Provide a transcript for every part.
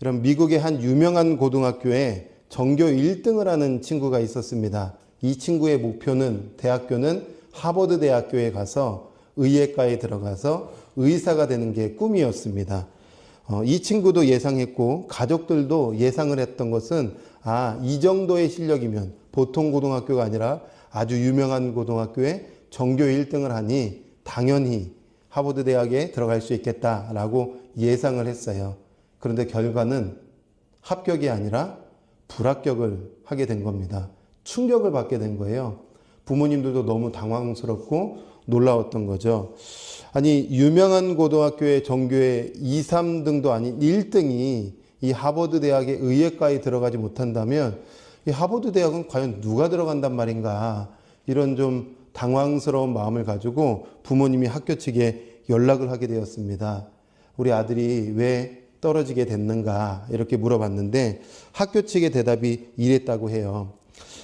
이런 미국의 한 유명한 고등학교에 전교 1등을 하는 친구가 있었습니다. 이 친구의 목표는 대학교는 하버드 대학교에 가서 의예과에 들어가서 의사가 되는 게 꿈이었습니다. 이 친구도 예상했고 가족들도 예상을 했던 것은 이 정도의 실력이면 보통 고등학교가 아니라 아주 유명한 고등학교에 전교 1등을 하니 당연히 하버드 대학에 들어갈 수 있겠다라고 예상을 했어요. 그런데 결과는 합격이 아니라 불합격을 하게 된 겁니다. 충격을 받게 된 거예요. 부모님들도 너무 당황스럽고 놀라웠던 거죠. 아니, 유명한 고등학교의 전교의 2, 3등도 아닌 1등이 이 하버드 대학의 의예과에 들어가지 못한다면 이 하버드 대학은 과연 누가 들어간단 말인가, 이런 좀 당황스러운 마음을 가지고 부모님이 학교 측에 연락을 하게 되었습니다. 우리 아들이 왜 떨어지게 됐는가 이렇게 물어봤는데 학교 측의 대답이 이랬다고 해요.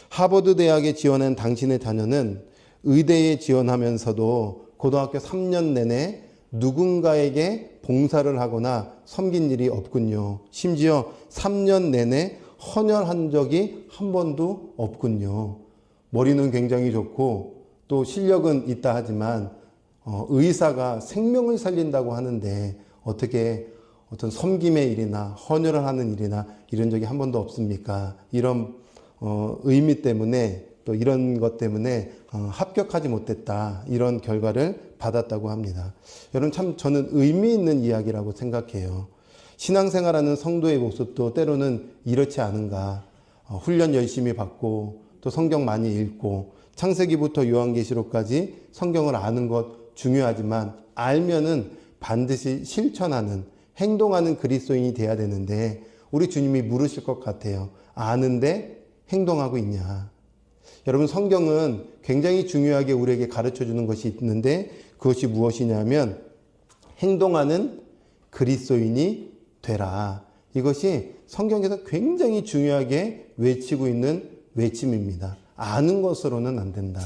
하버드 대학에 지원한 당신의 자녀는 의대에 지원하면서도 고등학교 3년 내내 누군가에게 봉사를 하거나 섬긴 일이 없군요. 심지어 3년 내내 헌혈한 적이 한 번도 없군요. 머리는 굉장히 좋고 또 실력은 있다 하지만 의사가 생명을 살린다고 하는데 어떻게 어떤 섬김의 일이나 헌혈을 하는 일이나 이런 적이 한 번도 없습니까? 이런 의미 때문에 또 이런 것 때문에 합격하지 못했다, 이런 결과를 받았다고 합니다. 여러분, 참 저는 의미 있는 이야기라고 생각해요. 신앙생활하는 성도의 모습도 때로는 이렇지 않은가. 훈련 열심히 받고 또 성경 많이 읽고 창세기부터 요한계시록까지 성경을 아는 것 중요하지만 알면은 반드시 실천하는, 행동하는 그리스도인이 돼야 되는데 우리 주님이 물으실 것 같아요. 아는데 행동하고 있냐? 여러분, 성경은 굉장히 중요하게 우리에게 가르쳐 주는 것이 있는데 그것이 무엇이냐면 행동하는 그리스도인이 되라. 이것이 성경에서 굉장히 중요하게 외치고 있는 외침입니다. 아는 것으로는 안 된다.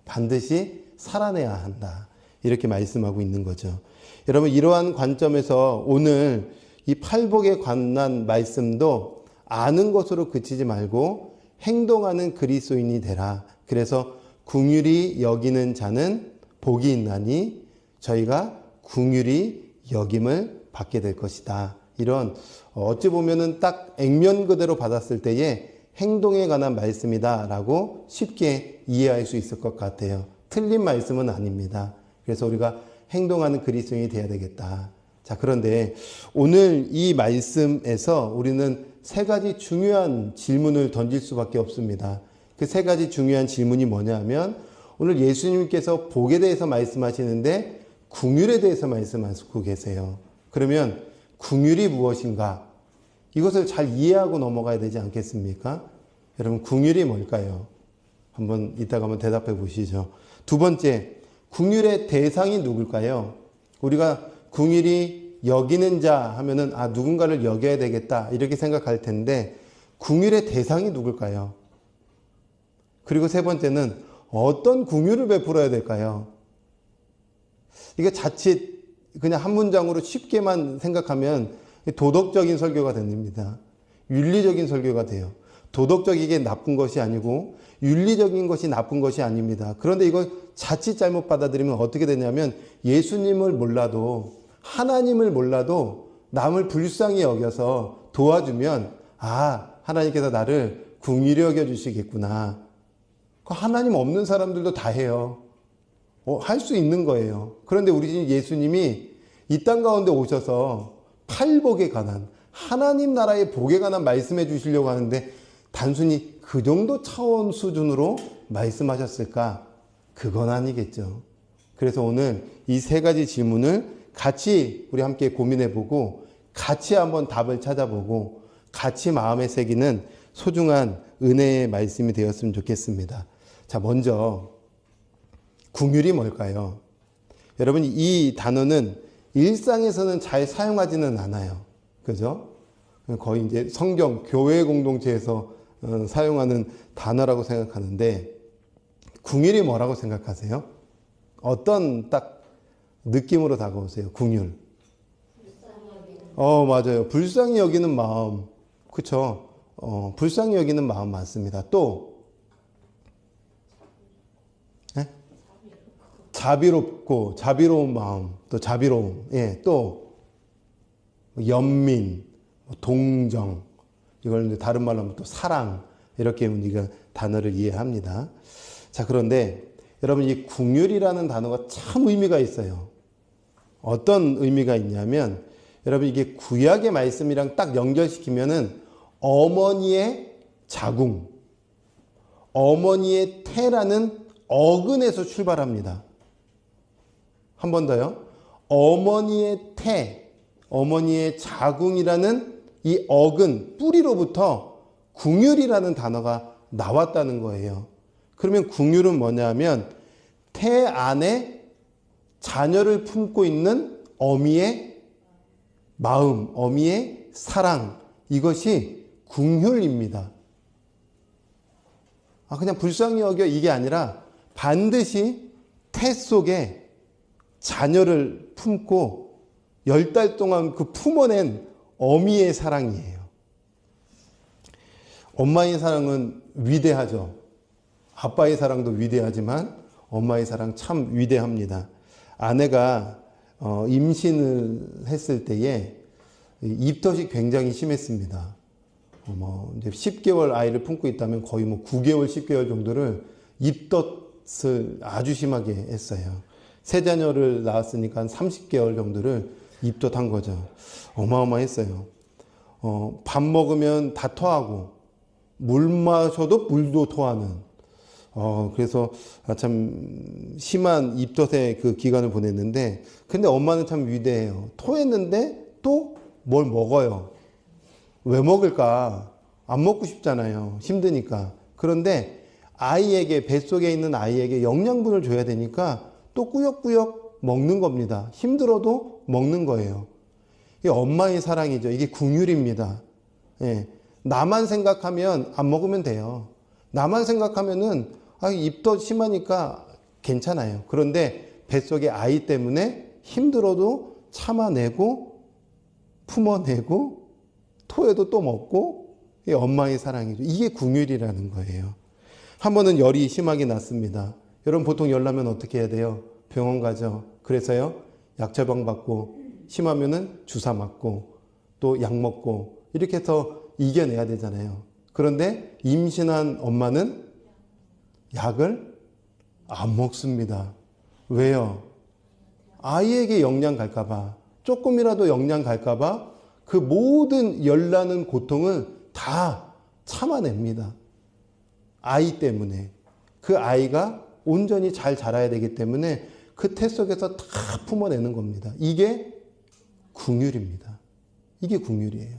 반드시 살아내야 한다. 이렇게 말씀하고 있는 거죠. 여러분, 이러한 관점에서 오늘 이 팔복에 관한 말씀도 아는 것으로 그치지 말고 행동하는 그리스도인이 되라. 그래서 긍휼히 여기는 자는 복이 있나니 저희가 긍휼히 여김을 받게 될 것이다. 이런 어찌 보면은 딱 액면 그대로 받았을 때에 행동에 관한 말씀이다라고 쉽게 이해할 수 있을 것 같아요. 틀린 말씀은 아닙니다. 그래서 우리가 행동하는 그리스도인이 돼야 되겠다. 자, 그런데 오늘 이 말씀에서 우리는 세 가지 중요한 질문을 던질 수밖에 없습니다. 그 세 가지 중요한 질문이 뭐냐 하면 오늘 예수님께서 복에 대해서 말씀하시는데 긍휼에 대해서 말씀하시고 계세요. 그러면 긍휼이 무엇인가? 이것을 잘 이해하고 넘어가야 되지 않겠습니까? 여러분, 긍휼이 뭘까요? 이따가 한번 대답해 보시죠. 두 번째, 긍휼의 대상이 누굴까요? 우리가 긍휼히 여기는 자 하면은 누군가를 여겨야 되겠다 이렇게 생각할 텐데 긍휼의 대상이 누굴까요? 그리고 세 번째는 어떤 긍휼을 베풀어야 될까요? 이게 자칫 그냥 한 문장으로 쉽게만 생각하면 도덕적인 설교가 됩니다. 윤리적인 설교가 돼요. 도덕적이게 나쁜 것이 아니고 윤리적인 것이 나쁜 것이 아닙니다. 그런데 이걸 자칫 잘못 받아들이면 어떻게 되냐면 예수님을 몰라도, 하나님을 몰라도 남을 불쌍히 여겨서 도와주면 하나님께서 나를 긍휼히 여겨주시겠구나. 하나님 없는 사람들도 다 해요. 할 수 있는 거예요. 그런데 우리 예수님이 이 땅 가운데 오셔서 팔복에 관한, 하나님 나라의 복에 관한 말씀해 주시려고 하는데 단순히 그 정도 차원 수준으로 말씀하셨을까? 그건 아니겠죠. 그래서 오늘 이 세 가지 질문을 같이 우리 함께 고민해보고 같이 한번 답을 찾아보고 같이 마음에 새기는 소중한 은혜의 말씀이 되었으면 좋겠습니다. 자, 먼저 긍휼이 뭘까요? 여러분, 이 단어는 일상에서는 잘 사용하지는 않아요. 그죠? 거의 이제 성경, 교회 공동체에서 사용하는 단어라고 생각하는데 긍휼이 뭐라고 생각하세요? 어떤 딱 느낌으로 다가오세요? 긍휼. 맞아요. 불쌍히 여기는 마음. 그쵸? 불쌍히 여기는 마음 맞습니다. 또, 네? 자비롭고, 자비로운 마음. 또 자비로움. 예, 또, 연민, 동정. 이걸 이제 다른 말로 하면 또 사랑. 이렇게 우리가 단어를 이해합니다. 자, 그런데 여러분 이 긍휼이라는 단어가 참 의미가 있어요. 어떤 의미가 있냐면 여러분 이게 구약의 말씀이랑 딱 연결시키면은 어머니의 자궁, 어머니의 태라는 어근에서 출발합니다. 한 번 더요. 어머니의 태, 어머니의 자궁이라는 이 어근, 뿌리로부터 긍휼이라는 단어가 나왔다는 거예요. 그러면 긍휼은 뭐냐면 태 안에 자녀를 품고 있는 어미의 마음, 어미의 사랑, 이것이 긍휼입니다. 그냥 불쌍히 여겨 이게 아니라 반드시 태 속에 자녀를 품고 10달 동안 그 품어낸 어미의 사랑이에요. 엄마의 사랑은 위대하죠. 아빠의 사랑도 위대하지만 엄마의 사랑 참 위대합니다. 아내가 임신을 했을 때에 입덧이 굉장히 심했습니다. 이제 10개월 아이를 품고 있다면 거의 9개월, 10개월 정도를 입덧을 아주 심하게 했어요. 세 자녀를 낳았으니까 한 30개월 정도를 입덧한 거죠. 어마어마했어요. 밥 먹으면 다 토하고, 물 마셔도 물도 토하는, 그래서 참 심한 입덧의 그 기간을 보냈는데, 근데 엄마는 참 위대해요. 토했는데 또 뭘 먹어요. 왜 먹을까? 안 먹고 싶잖아요. 힘드니까. 그런데 아이에게, 뱃속에 있는 아이에게 영양분을 줘야 되니까 또 꾸역꾸역 먹는 겁니다. 힘들어도 먹는 거예요. 이게 엄마의 사랑이죠. 이게 긍휼입니다. 예. 나만 생각하면 안 먹으면 돼요. 나만 생각하면은 입덧 심하니까 괜찮아요. 그런데 뱃속의 아이 때문에 힘들어도 참아내고 품어내고 토해도 또 먹고, 이게 엄마의 사랑이죠. 이게 긍휼이라는 거예요. 한 번은 열이 심하게 났습니다. 여러분 보통 열 나면 어떻게 해야 돼요? 병원 가죠. 그래서요, 약 처방 받고, 심하면은 주사 맞고, 또 약 먹고, 이렇게 해서 이겨내야 되잖아요. 그런데 임신한 엄마는 약을 안 먹습니다. 왜요? 아이에게 영양 갈까봐, 조금이라도 영양 갈까봐 그 모든 열나는 고통을 다 참아냅니다. 아이 때문에. 그 아이가 온전히 잘 자라야 되기 때문에 그 태 속에서 다 품어내는 겁니다. 이게 긍휼입니다. 이게 긍휼이에요.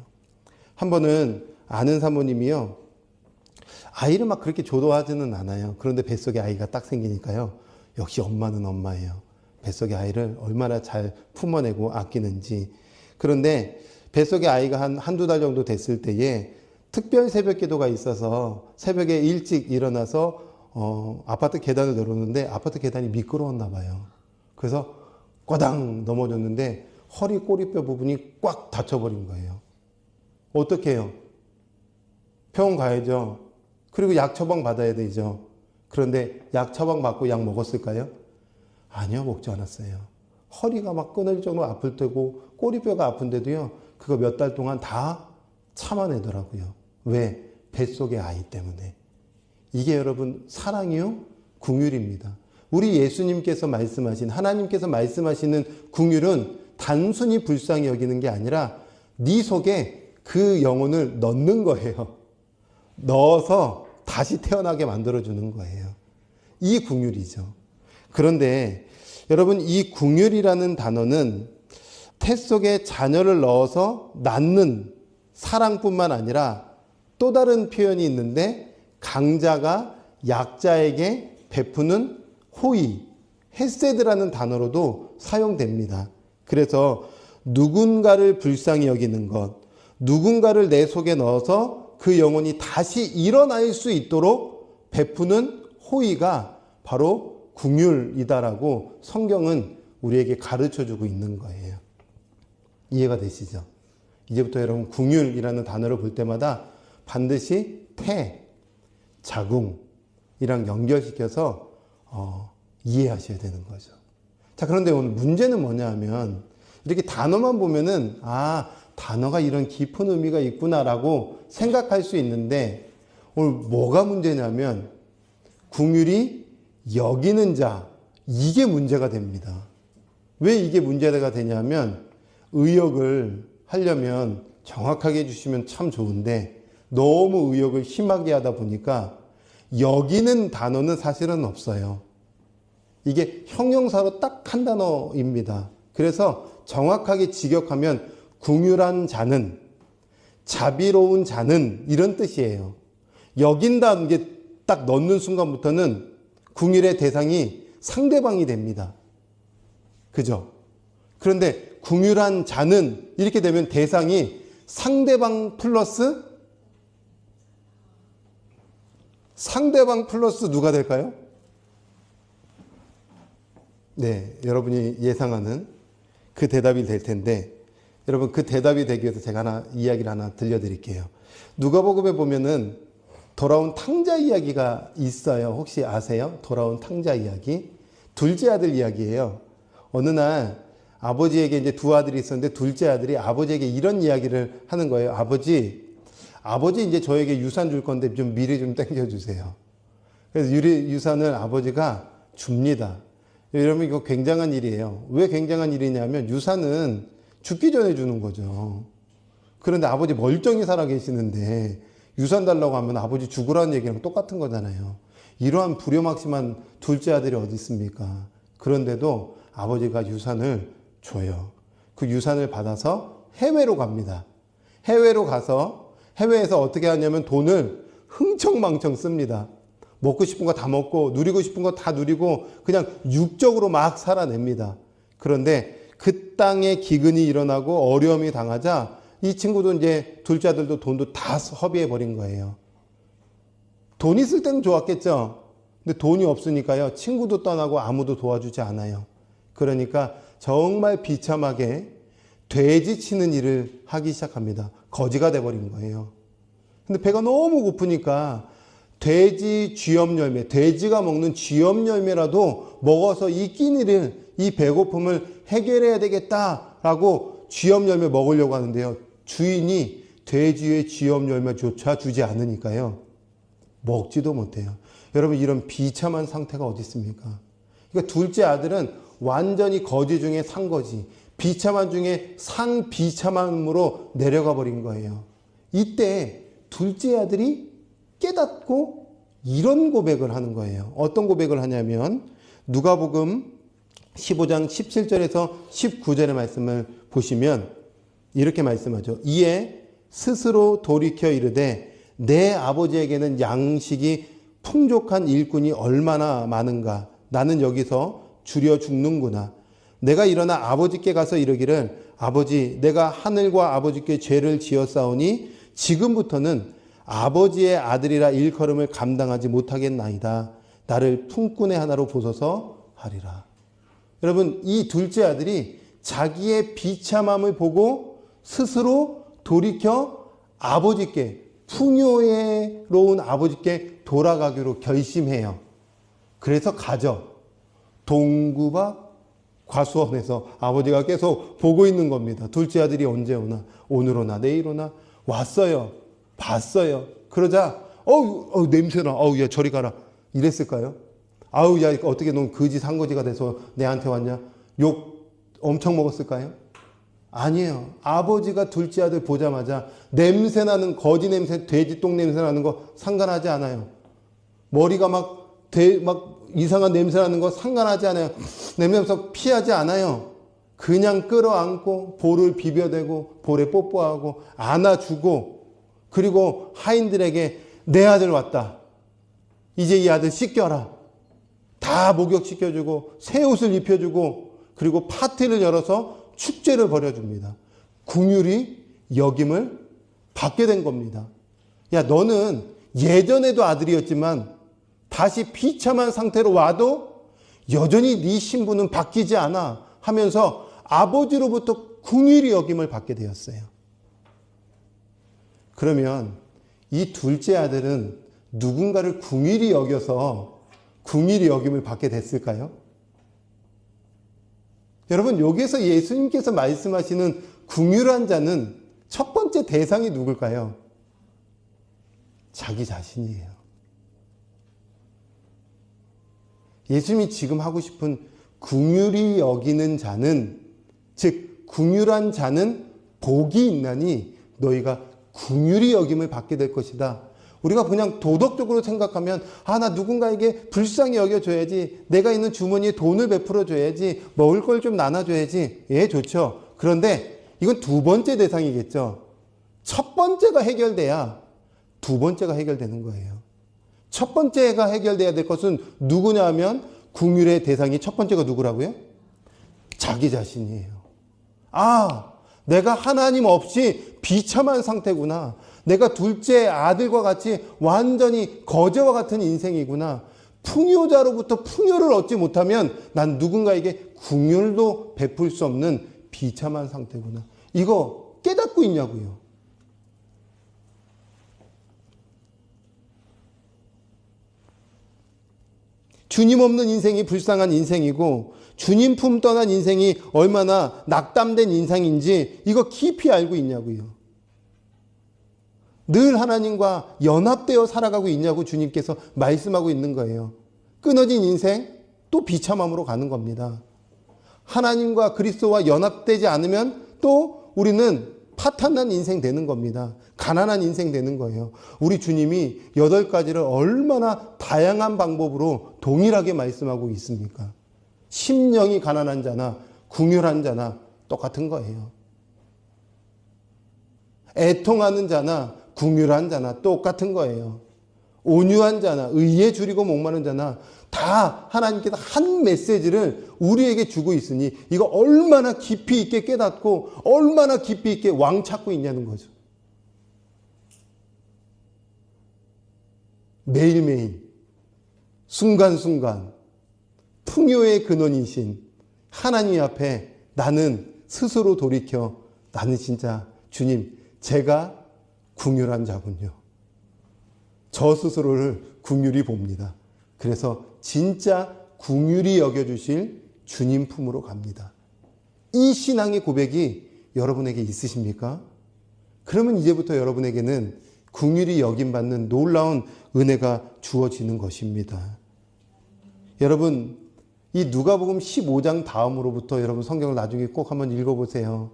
한 번은 아는 사모님이요, 아이를 막 그렇게 조도하지는 않아요. 그런데 뱃속에 아이가 딱 생기니까요, 역시 엄마는 엄마예요. 뱃속의 아이를 얼마나 잘 품어내고 아끼는지. 그런데 뱃속의 아이가 한두 달 정도 됐을 때에 특별 새벽 기도가 있어서 새벽에 일찍 일어나서 아파트 계단을 내려오는데 아파트 계단이 미끄러웠나 봐요. 그래서 꽈당 넘어졌는데 허리 꼬리뼈 부분이 꽉 다쳐버린 거예요. 어떻게 해요? 병원 가야죠. 그리고 약 처방 받아야 되죠. 그런데 약 처방 받고 약 먹었을까요? 아니요, 먹지 않았어요. 허리가 막 끊어질 정도로 아플 때고 꼬리뼈가 아픈데도요, 그거 몇 달 동안 다 참아내더라고요. 왜? 뱃속의 아이 때문에. 이게 여러분 사랑이요? 긍휼입니다. 우리 예수님께서 말씀하신, 하나님께서 말씀하시는 긍휼은 단순히 불쌍히 여기는 게 아니라 네 속에 그 영혼을 넣는 거예요. 넣어서 다시 태어나게 만들어주는 거예요. 이 긍휼이죠. 그런데 여러분, 이 긍휼이라는 단어는 태 속에 자녀를 넣어서 낳는 사랑뿐만 아니라 또 다른 표현이 있는데, 강자가 약자에게 베푸는 호의, 헤세드라는 단어로도 사용됩니다. 그래서 누군가를 불쌍히 여기는 것, 누군가를 내 속에 넣어서 그 영혼이 다시 일어날 수 있도록 베푸는 호의가 바로 긍휼이다라고 성경은 우리에게 가르쳐주고 있는 거예요. 이해가 되시죠? 이제부터 여러분 궁율이라는 단어를 볼 때마다 반드시 태, 자궁이랑 연결시켜서 이해하셔야 되는 거죠. 자, 그런데 오늘 문제는 뭐냐 하면 이렇게 단어만 보면은 단어가 이런 깊은 의미가 있구나라고 생각할 수 있는데 오늘 뭐가 문제냐면 궁율이 여기는 자, 이게 문제가 됩니다. 왜 이게 문제가 되냐면 의역을 하려면 정확하게 해주시면 참 좋은데 너무 의역을 심하게 하다 보니까 여기는 단어는 사실은 없어요. 이게 형용사로 딱 한 단어입니다. 그래서 정확하게 직역하면 궁율한 자는, 자비로운 자는 이런 뜻이에요. 여긴다는 게 딱 넣는 순간부터는 궁율의 대상이 상대방이 됩니다. 그죠? 그런데 궁율한 자는 이렇게 되면 대상이 상대방 플러스 누가 될까요? 네, 여러분이 예상하는 그 대답이 될 텐데 여러분 그 대답이 되기 위해서 제가 이야기를 하나 들려드릴게요. 누가복음에 보면은 돌아온 탕자 이야기가 있어요. 혹시 아세요? 돌아온 탕자 이야기. 둘째 아들 이야기예요. 어느 날 아버지에게 이제 두 아들이 있었는데 둘째 아들이 아버지에게 이런 이야기를 하는 거예요. 아버지 이제 저에게 유산 줄 건데 좀 미리 좀 땡겨주세요. 그래서 유산을 아버지가 줍니다. 여러분 이거 굉장한 일이에요. 왜 굉장한 일이냐면 유산은 죽기 전에 주는 거죠. 그런데 아버지 멀쩡히 살아 계시는데 유산 달라고 하면 아버지 죽으라는 얘기랑 똑같은 거잖아요. 이러한 불효막심한 둘째 아들이 어디 있습니까? 그런데도 아버지가 유산을 줘요. 그 유산을 받아서 해외로 갑니다. 해외로 가서 해외에서 어떻게 하냐면 돈을 흥청망청 씁니다. 먹고 싶은 거 다 먹고 누리고 싶은 거 다 누리고 그냥 육적으로 막 살아냅니다. 그런데 그 땅에 기근이 일어나고 어려움이 당하자 이 친구도 이제 둘째 아들도 돈도 다 허비해 버린 거예요. 돈 있을 때는 좋았겠죠. 근데 돈이 없으니까요. 친구도 떠나고 아무도 도와주지 않아요. 그러니까 정말 비참하게 돼지 치는 일을 하기 시작합니다. 거지가 돼버린 거예요. 근데 배가 너무 고프니까 돼지 쥐염 열매, 돼지가 먹는 쥐염 열매라도 먹어서 이 끼니를, 이 배고픔을 해결해야 되겠다라고 쥐염 열매 먹으려고 하는데요. 주인이 돼지의 쥐염 열매조차 주지 않으니까요. 먹지도 못해요. 여러분 이런 비참한 상태가 어디 있습니까? 그러니까 둘째 아들은 완전히 거지 중에 상거지, 비참한 중에 상비참함으로 내려가 버린 거예요. 이때 둘째 아들이 깨닫고 이런 고백을 하는 거예요. 어떤 고백을 하냐면 누가복음 15장 17절에서 19절의 말씀을 보시면 이렇게 말씀하죠. 이에 스스로 돌이켜 이르되 내 아버지에게는 양식이 풍족한 일꾼이 얼마나 많은가. 나는 여기서 줄여 죽는구나. 내가 일어나 아버지께 가서 이르기를 아버지 내가 하늘과 아버지께 죄를 지었사오니 지금부터는 아버지의 아들이라 일컬음을 감당하지 못하겠나이다. 나를 품꾼의 하나로 보소서 하리라. 여러분 이 둘째 아들이 자기의 비참함을 보고 스스로 돌이켜 아버지께, 풍요로운 아버지께 돌아가기로 결심해요. 그래서 가죠. 동구박 과수원에서 아버지가 계속 보고 있는 겁니다. 둘째 아들이 언제 오나, 오늘 오나, 내일 오나. 왔어요. 봤어요. 그러자 냄새나. 야 저리 가라. 이랬을까요? 야 어떻게 넌 거지 상거지가 돼서 내한테 왔냐? 욕 엄청 먹었을까요? 아니에요. 아버지가 둘째 아들 보자마자 냄새나는 거지 냄새, 돼지 똥 냄새 나는 거 상관하지 않아요. 머리가 막 이상한 냄새 나는 거 상관하지 않아요. 냄새나서 피하지 않아요. 그냥 끌어안고 볼을 비벼대고 볼에 뽀뽀하고 안아주고 그리고 하인들에게 내 아들 왔다. 이제 이 아들 씻겨라. 다 목욕시켜주고 새 옷을 입혀주고 그리고 파티를 열어서 축제를 벌여줍니다. 궁율이 역임을 받게 된 겁니다. 야 너는 예전에도 아들이었지만 다시 비참한 상태로 와도 여전히 네 신분은 바뀌지 않아 하면서 아버지로부터 궁율이 역임을 받게 되었어요. 그러면 이 둘째 아들은 누군가를 긍휼히 여겨서 긍휼히 여김을 받게 됐을까요? 여러분, 여기에서 예수님께서 말씀하시는 긍휼한 자는 첫 번째 대상이 누굴까요? 자기 자신이에요. 예수님이 지금 하고 싶은 긍휼히 여기는 자는, 즉 긍휼한 자는 복이 있나니 너희가 긍휼히 여김을 받게 될 것이다. 우리가 그냥 도덕적으로 생각하면 나 누군가에게 불쌍히 여겨줘야지, 내가 있는 주머니에 돈을 베풀어줘야지, 먹을 걸 좀 나눠줘야지. 예, 좋죠. 그런데 이건 두 번째 대상이겠죠. 첫 번째가 해결돼야 두 번째가 해결되는 거예요. 첫 번째가 해결돼야 될 것은 누구냐 하면 긍휼의 대상이 첫 번째가 누구라고요? 자기 자신이에요. 내가 하나님 없이 비참한 상태구나. 내가 둘째 아들과 같이 완전히 거제와 같은 인생이구나. 풍요자로부터 풍요를 얻지 못하면 난 누군가에게 긍휼도 베풀 수 없는 비참한 상태구나. 이거 깨닫고 있냐고요. 주님 없는 인생이 불쌍한 인생이고 주님 품 떠난 인생이 얼마나 낙담된 인생인지 이거 깊이 알고 있냐고요. 늘 하나님과 연합되어 살아가고 있냐고 주님께서 말씀하고 있는 거예요. 끊어진 인생 또 비참함으로 가는 겁니다. 하나님과 그리스도와 연합되지 않으면 또 우리는 파탄난 인생 되는 겁니다. 가난한 인생 되는 거예요. 우리 주님이 8가지를 얼마나 다양한 방법으로 동일하게 말씀하고 있습니까? 심령이 가난한 자나 긍휼한 자나 똑같은 거예요. 애통하는 자나 긍휼한 자나 똑같은 거예요. 온유한 자나 의에 줄이고 목마른 자나 다 하나님께서 한 메시지를 우리에게 주고 있으니 이거 얼마나 깊이 있게 깨닫고 얼마나 깊이 있게 왕 찾고 있냐는 거죠. 매일매일 순간순간 풍요의 근원이신 하나님 앞에 나는 스스로 돌이켜 나는 진짜 주님 제가 긍휼한 자군요. 저 스스로를 긍휼히 봅니다. 그래서 진짜 긍휼히 여겨주실 주님 품으로 갑니다. 이 신앙의 고백이 여러분에게 있으십니까? 그러면 이제부터 여러분에게는 긍휼히 여김받는 놀라운 은혜가 주어지는 것입니다. 여러분, 이 누가복음 15장 다음으로부터 여러분 성경을 나중에 꼭 한번 읽어보세요.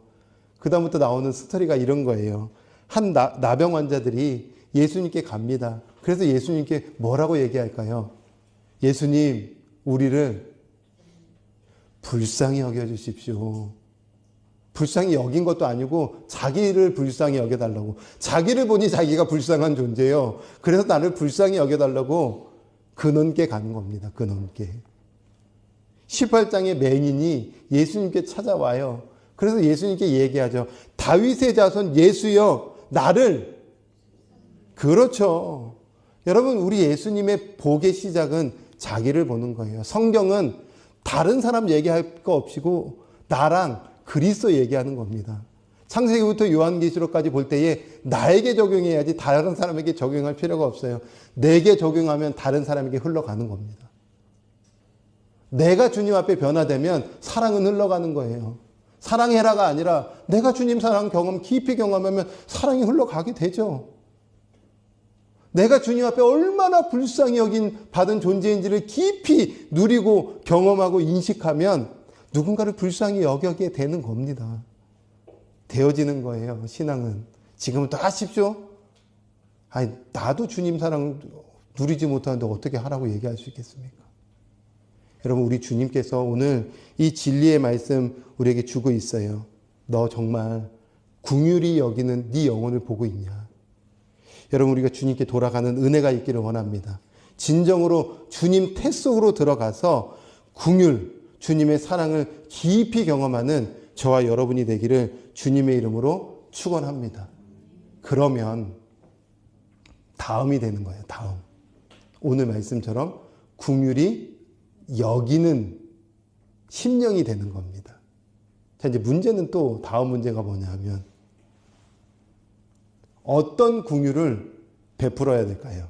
그 다음부터 나오는 스토리가 이런 거예요. 한 나병 환자들이 예수님께 갑니다. 그래서 예수님께 뭐라고 얘기할까요? 예수님, 우리를 불쌍히 여겨주십시오. 불쌍히 여긴 것도 아니고 자기를 불쌍히 여겨달라고. 자기를 보니 자기가 불쌍한 존재예요. 그래서 나를 불쌍히 여겨달라고 근원께 가는 겁니다. 근원께. 18장의 맹인이 예수님께 찾아와요. 그래서 예수님께 얘기하죠. 다윗의 자손 예수여 나를. 그렇죠. 여러분, 우리 예수님의 복의 시작은 자기를 보는 거예요. 성경은 다른 사람 얘기할 거 없이고 나랑 그리스도 얘기하는 겁니다. 창세기부터 요한계시록까지 볼 때에 나에게 적용해야지 다른 사람에게 적용할 필요가 없어요. 내게 적용하면 다른 사람에게 흘러가는 겁니다. 내가 주님 앞에 변화되면 사랑은 흘러가는 거예요. 사랑해라가 아니라 내가 주님 사랑 깊이 경험하면 사랑이 흘러가게 되죠. 내가 주님 앞에 얼마나 불쌍히 받은 존재인지를 깊이 누리고 경험하고 인식하면 누군가를 불쌍히 여기게 되는 겁니다. 되어지는 거예요, 신앙은. 지금부터 하십시오. 나도 주님 사랑 누리지 못하는데 어떻게 하라고 얘기할 수 있겠습니까? 여러분, 우리 주님께서 오늘 이 진리의 말씀 우리에게 주고 있어요. 너 정말 긍휼히 여기는 네 영혼을 보고 있냐? 여러분, 우리가 주님께 돌아가는 은혜가 있기를 원합니다. 진정으로 주님 태 속으로 들어가서 긍휼, 주님의 사랑을 깊이 경험하는 저와 여러분이 되기를 주님의 이름으로 축원합니다. 그러면 다음이 되는 거예요. 다음. 오늘 말씀처럼 긍휼히 여기는 심령이 되는 겁니다. 자, 이제 문제는 또 다음 문제가 뭐냐 하면 어떤 긍휼을 베풀어야 될까요?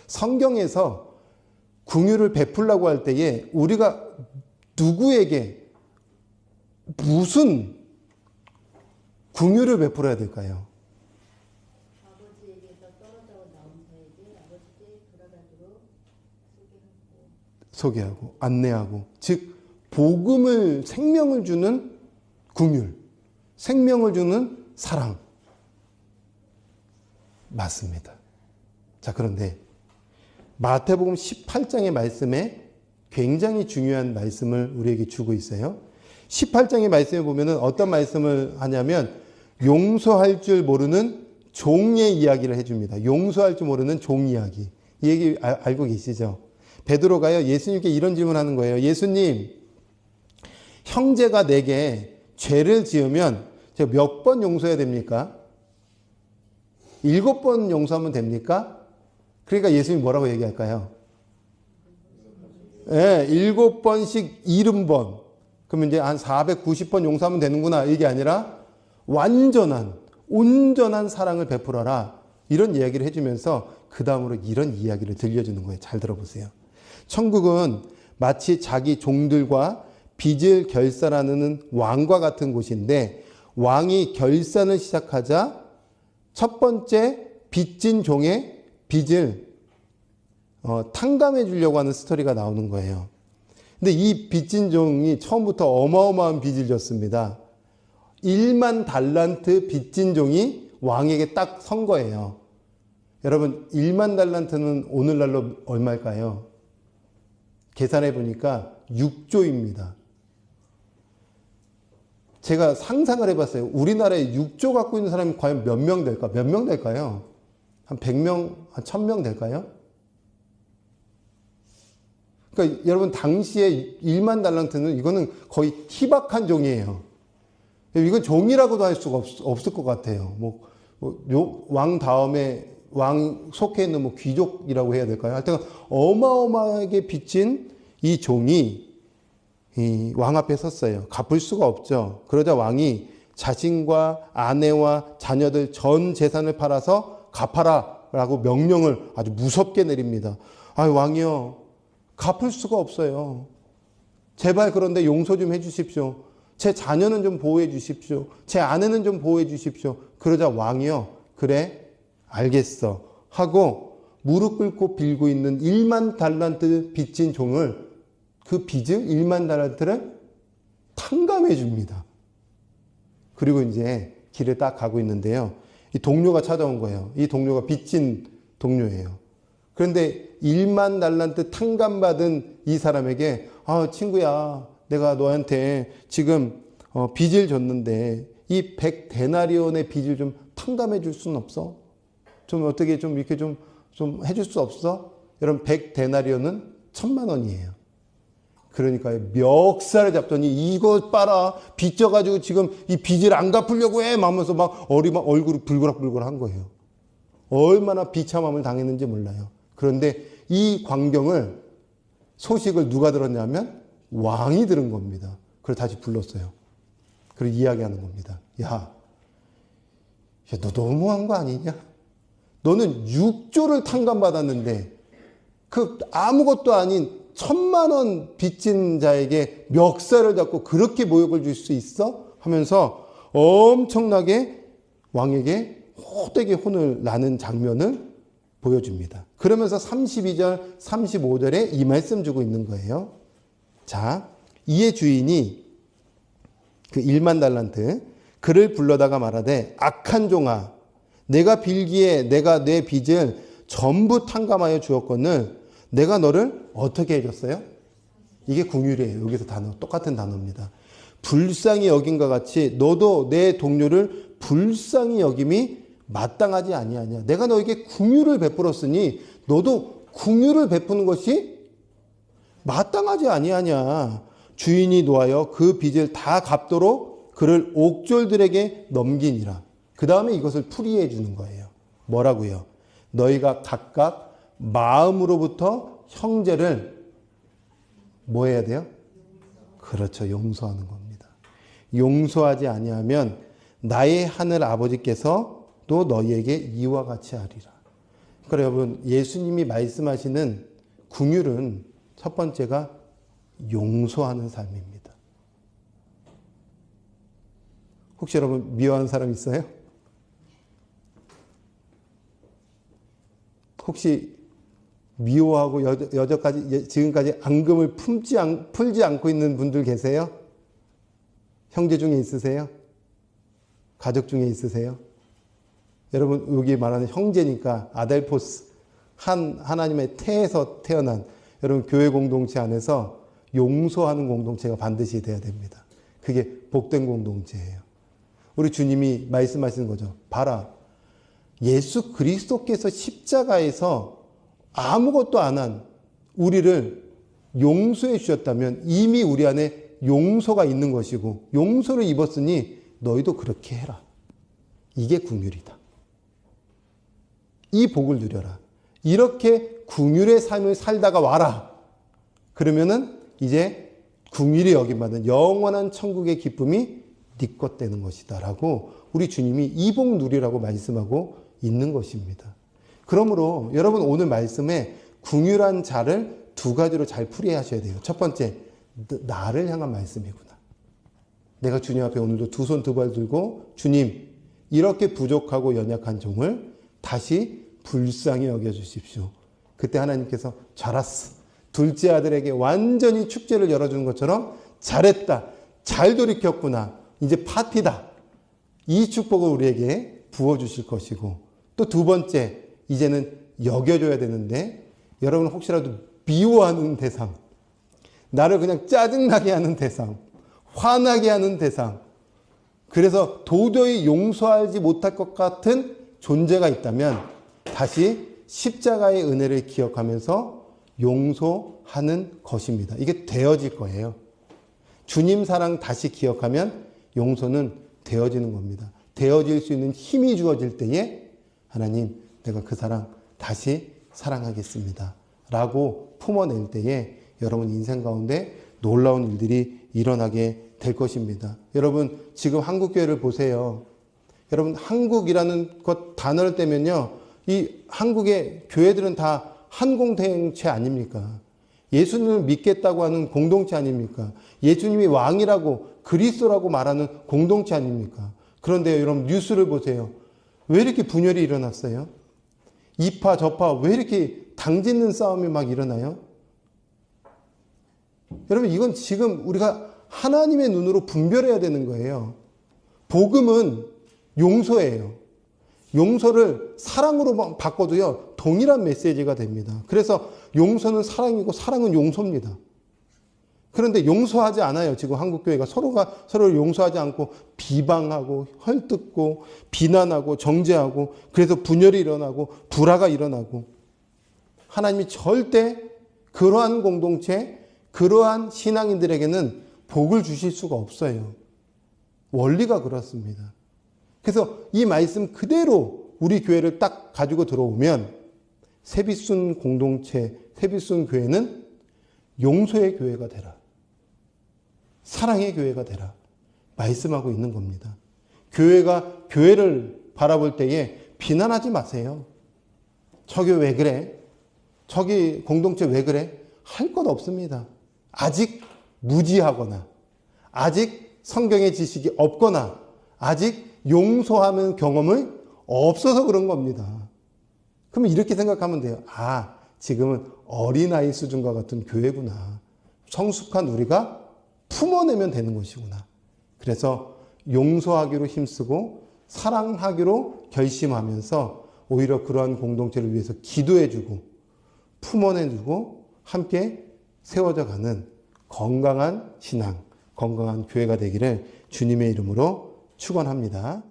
성경에서 긍휼을 베풀라고 할 때에 우리가 누구에게 무슨 긍휼을 베풀어야 될까요? 아버지에게서 떨어져 나온 자에게 아버지께 돌아가도록 소개하고 안내하고, 즉 복음을, 생명을 주는 긍휼, 생명을 주는 사랑. 맞습니다. 자, 그런데 마태복음 18장의 말씀에 굉장히 중요한 말씀을 우리에게 주고 있어요. 18장의 말씀에 보면은 어떤 말씀을 하냐면 용서할 줄 모르는 종의 이야기를 해줍니다. 용서할 줄 모르는 종 이야기. 이 얘기 알고 계시죠? 베드로가요, 예수님께 이런 질문하는 거예요. 예수님, 형제가 내게 죄를 지으면 제가 몇 번 용서해야 됩니까? 7번 용서하면 됩니까? 그러니까 예수님이 뭐라고 얘기할까요? 네, 7번씩 70번. 그러면 이제 한 490번 용서하면 되는구나. 이게 아니라 완전한, 온전한 사랑을 베풀어라. 이런 이야기를 해주면서 그 다음으로 이런 이야기를 들려주는 거예요. 잘 들어보세요. 천국은 마치 자기 종들과 빚을 결산하는 왕과 같은 곳인데, 왕이 결산을 시작하자 첫 번째 빚진 종의 빚을 탕감해 주려고 하는 스토리가 나오는 거예요. 근데 이 빚진 종이 처음부터 어마어마한 빚을 졌습니다. 1만 달란트 빚진 종이 왕에게 딱 선 거예요. 여러분, 1만 달란트는 오늘날로 얼마일까요? 계산해 보니까 6조입니다. 제가 상상을 해봤어요. 우리나라에 6조 갖고 있는 사람이 과연 몇 명 될까? 몇 명 될까요? 한 100명, 한 1000명 될까요? 그러니까 여러분, 당시에 1만 달란트는 이거는 거의 희박한 종이에요. 이건 종이라고도 할 수가 없을 것 같아요. 왕 다음에 왕 속해 있는 귀족이라고 해야 될까요? 하여튼 어마어마하게 빚진 이 종이 이 왕 앞에 섰어요. 갚을 수가 없죠. 그러자 왕이 자신과 아내와 자녀들 전 재산을 팔아서 갚아라 라고 명령을 아주 무섭게 내립니다. 왕이요, 갚을 수가 없어요. 제발 그런데 용서 좀 해주십시오. 제 자녀는 좀 보호해 주십시오. 제 아내는 좀 보호해 주십시오. 그러자 왕이요, 그래 알겠어 하고 무릎 꿇고 빌고 있는 1만 달란트 빚진 종을, 그 빚을 1만 달란트를 탕감해 줍니다. 그리고 이제 길에 딱 가고 있는데요, 이 동료가 찾아온 거예요. 이 동료가 빚진 동료예요. 그런데 1만 달란트 탕감받은 이 사람에게, 친구야, 내가 너한테 지금 빚을 줬는데 이 100데나리온의 빚을 좀 탕감해 줄 수는 없어? 좀 어떻게 좀 이렇게 좀 해줄 수 없어? 여러분, 100데나리온은 1000만 원이에요. 그러니까 멱살을 잡더니 이거 봐라, 빚져가지고 지금 이 빚을 안 갚으려고 해 하면서 막 얼굴이 불그락불그락 한 거예요. 얼마나 비참함을 당했는지 몰라요. 그런데 이 광경을, 소식을 누가 들었냐면 왕이 들은 겁니다. 그래서 다시 불렀어요. 그리고 이야기하는 겁니다. 야, 너 너무한 거 아니냐? 너는 6조를 탕감받았는데 그 아무것도 아닌 1000만 원 빚진 자에게 멱살을 잡고 그렇게 모욕을 줄 수 있어? 하면서 엄청나게 왕에게 호되게 혼을 나는 장면을 보여줍니다. 그러면서 32절, 35절에 이 말씀 주고 있는 거예요. 자, 이의 주인이 그 1만 달란트 그를 불러다가 말하되, 악한 종아, 내가 빌기에 내가 내 빚을 전부 탕감하여 주었거늘 내가 너를 어떻게 해줬어요? 이게 긍휼이에요. 여기서 단어, 똑같은 단어입니다. 불쌍히 여긴과 같이 너도 내 동료를 불쌍히 여김이 마땅하지 아니하냐. 내가 너에게 긍휼을 베풀었으니 너도 긍휼을 베푸는 것이 마땅하지 아니하냐. 주인이 노하여 그 빚을 다 갚도록 그를 옥졸들에게 넘기니라. 그 다음에 이것을 풀이해 주는 거예요. 뭐라고요? 너희가 각각 마음으로부터 형제를 뭐 해야 돼요? 그렇죠. 용서하는 겁니다. 용서하지 아니하면 나의 하늘 아버지께서 너희에게 이와 같이 하리라. 그러니까 여러분, 예수님이 말씀하시는 긍휼은 첫 번째가 용서하는 삶입니다. 혹시 여러분 미워하는 사람 있어요? 혹시 미워하고 여전까지 지금까지 앙금을 풀지 않고 있는 분들 계세요? 형제 중에 있으세요? 가족 중에 있으세요? 여러분 여기 말하는 형제니까 아델포스 하나님의 태에서 태어난 여러분 교회 공동체 안에서 용서하는 공동체가 반드시 돼야 됩니다. 그게 복된 공동체예요. 우리 주님이 말씀하시는 거죠. 봐라. 예수 그리스도께서 십자가에서 아무것도 안 한 우리를 용서해 주셨다면 이미 우리 안에 용서가 있는 것이고 용서를 입었으니 너희도 그렇게 해라. 이게 긍휼이다. 이 복을 누려라. 이렇게 긍휼의 삶을 살다가 와라. 그러면은 이제 긍휼히 여김받는 영원한 천국의 기쁨이 네 것 되는 것이다 라고 우리 주님이 이 복 누리라고 말씀하고 있는 것입니다. 그러므로 여러분 오늘 말씀에 긍휼한 자를 두 가지로 잘 풀이하셔야 돼요. 첫 번째, 나를 향한 말씀이구나. 내가 주님 앞에 오늘도 두 손 두 발 들고 주님 이렇게 부족하고 연약한 종을 다시 불쌍히 여겨주십시오. 그때 하나님께서 잘했어. 둘째 아들에게 완전히 축제를 열어주는 것처럼 잘했다. 잘 돌이켰구나. 이제 파티다. 이 축복을 우리에게 부어주실 것이고 또 두 번째 이제는 여겨줘야 되는데 여러분 혹시라도 미워하는 대상 나를 그냥 짜증나게 하는 대상 화나게 하는 대상 그래서 도저히 용서하지 못할 것 같은 존재가 있다면 다시 십자가의 은혜를 기억하면서 용서하는 것입니다. 이게 되어질 거예요. 주님 사랑 다시 기억하면 용서는 되어지는 겁니다. 되어질 수 있는 힘이 주어질 때에 하나님 내가 그 사랑 다시 사랑하겠습니다. 라고 품어낼 때에 여러분 인생 가운데 놀라운 일들이 일어나게 될 것입니다. 여러분 지금 한국교회를 보세요. 여러분 한국이라는 것 단어를 떼면요. 이 한국의 교회들은 다 한 공동체 아닙니까? 예수님을 믿겠다고 하는 공동체 아닙니까? 예수님이 왕이라고 그리스도라고 말하는 공동체 아닙니까? 그런데 여러분 뉴스를 보세요. 왜 이렇게 분열이 일어났어요? 이파 저파 왜 이렇게 당짓는 싸움이 막 일어나요? 여러분 이건 지금 우리가 하나님의 눈으로 분별해야 되는 거예요. 복음은 용서예요. 용서를 사랑으로 바꿔도요 동일한 메시지가 됩니다. 그래서 용서는 사랑이고 사랑은 용서입니다. 그런데 용서하지 않아요. 지금 한국교회가 서로가 서로를 용서하지 않고 비방하고 헐뜯고 비난하고 정죄하고 그래서 분열이 일어나고 불화가 일어나고 하나님이 절대 그러한 공동체 그러한 신앙인들에게는 복을 주실 수가 없어요. 원리가 그렇습니다. 그래서 이 말씀 그대로 우리 교회를 딱 가지고 들어오면 세비순 공동체, 세비순 교회는 용서의 교회가 되라. 사랑의 교회가 되라. 말씀하고 있는 겁니다. 교회가 교회를 바라볼 때에 비난하지 마세요. 저기 왜 그래? 저기 공동체 왜 그래? 할 것 없습니다. 아직 무지하거나 아직 성경의 지식이 없거나 아직 용서하는 경험이 없어서 그런 겁니다. 그러면 이렇게 생각하면 돼요. 아, 지금은 어린아이 수준과 같은 교회구나. 성숙한 우리가 품어내면 되는 것이구나. 그래서 용서하기로 힘쓰고 사랑하기로 결심하면서 오히려 그러한 공동체를 위해서 기도해주고 품어내주고 함께 세워져 가는 건강한 신앙, 건강한 교회가 되기를 주님의 이름으로 축원합니다.